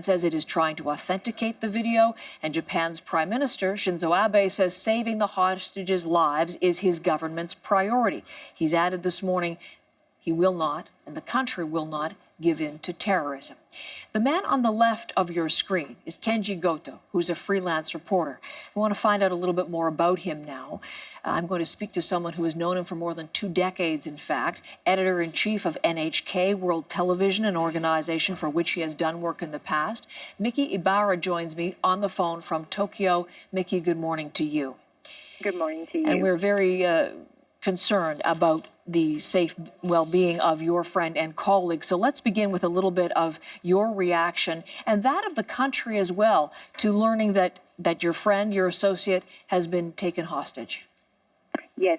says it is trying to authenticate the video, and Japan's Prime Minister Shinzo Abe says saving the hostages' lives is his government's priority. He's added this morning he will not, and the country will not, give in to terrorism. The man on the left of your screen is Kenji Goto, who's a freelance reporter. I want to find out a little bit more about him now. I'm going to speak to someone who has known him for more than 2 decades, in fact, editor-in-chief of NHK World Television, an organization for which he has done work in the past. Miki Ebara joins me on the phone from Tokyo. Miki, good morning to you. Good morning to you. And we're very concerned about the safe well-being of your friend and colleague. So let's begin with a little bit of your reaction and that of the country as well to learning that your friend, your associate, has been taken hostage. Yes,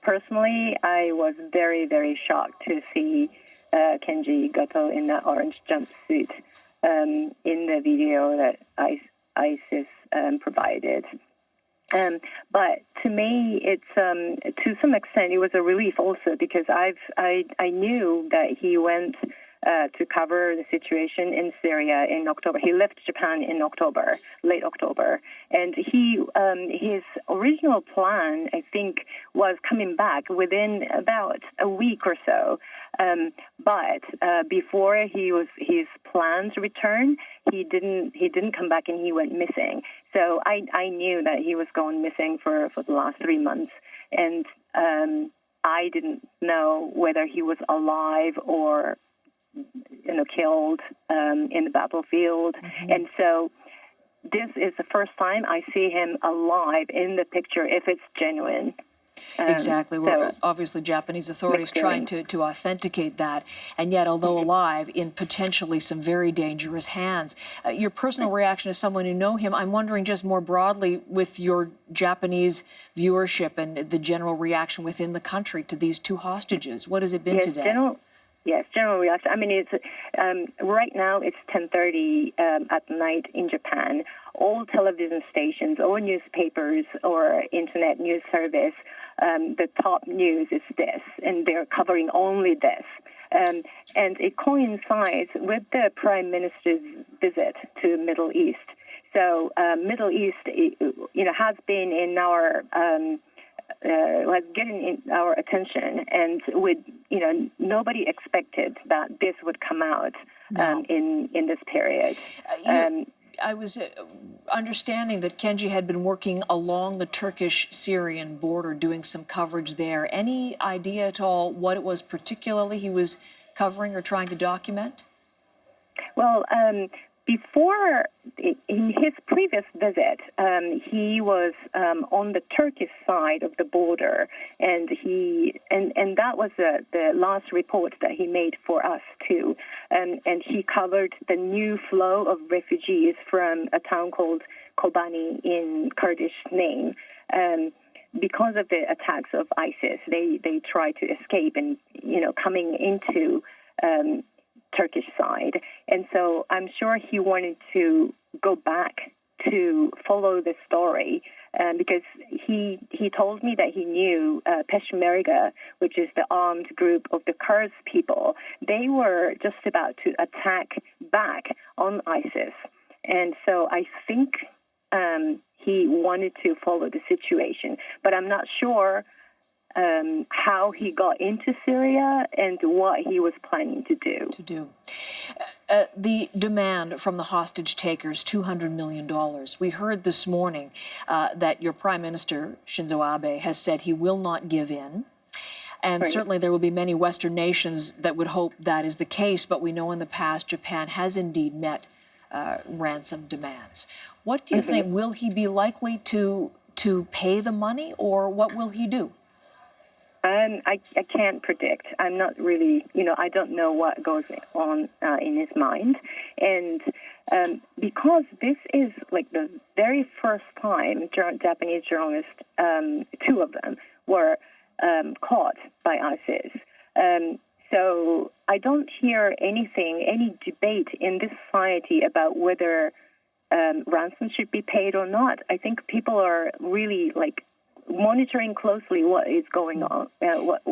personally, I was very, very shocked to see Kenji Goto in that orange jumpsuit in the video that ISIS provided. But to me, it's to some extent it was a relief also because I knew that he went to cover the situation in Syria in October. He left Japan in October, late October, and his original plan, I think, was coming back within about a week or so. But before his plans returned, he didn't come back and he went missing. So I knew that he was going missing for the last 3 months, and I didn't know whether he was alive or killed in the battlefield. Mm-hmm. And so this is the first time I see him alive in the picture, if it's genuine. Exactly. Well, obviously, Japanese authorities trying to authenticate that, and yet, although alive, in potentially some very dangerous hands. Your personal reaction as someone who know him, I'm wondering just more broadly with your Japanese viewership and the general reaction within the country to these 2 hostages. What has it been today? General reaction. I mean, it's right now it's 10:30 at night in Japan. All television stations, all newspapers or internet news service, the top news is this, and they're covering only this. And it coincides with the Prime Minister's visit to Middle East. So Middle East, has been in our getting in our attention, and nobody expected that this would come out in this period. I was understanding that Kenji had been working along the Turkish-Syrian border, doing some coverage there. Any idea at all what it was particularly he was covering or trying to document? Well, before, in his previous visit, he was on the Turkish side of the border, and that was the last report that he made for us too. And he covered the new flow of refugees from a town called Kobani in Kurdish name. Because of the attacks of ISIS, they tried to escape and coming into Turkish side. And so I'm sure he wanted to go back to follow the story because he told me that he knew Peshmerga, which is the armed group of the Kurds people, they were just about to attack back on ISIS. And so I think he wanted to follow the situation, but I'm not sure how he got into Syria and what he was planning to do. The demand from the hostage takers, $200 million. We heard this morning that your Prime Minister, Shinzo Abe, has said he will not give in. And certainly there will be many Western nations that would hope that is the case, but we know in the past Japan has indeed met ransom demands. What do you think? Will he be likely to pay the money, or what will he do? I can't predict. I'm not really, I don't know what goes on in his mind. And because this is like the very first time Japanese journalists, 2 of them, were caught by ISIS. So I don't hear any debate in this society about whether ransom should be paid or not. I think people are really monitoring closely what is going on, what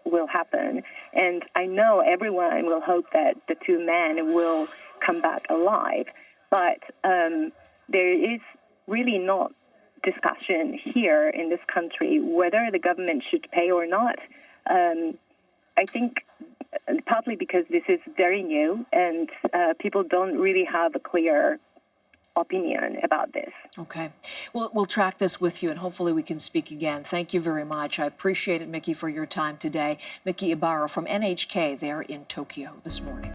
will happen. And I know everyone will hope that the 2 men will come back alive. But there is really not discussion here in this country whether the government should pay or not. I think partly because this is very new and people don't really have a clear opinion about this. Okay. Well, we'll track this with you, and hopefully we can speak again. Thank you very much. I appreciate it, Miki, for your time today. Miki Ebara from NHK there in Tokyo this morning.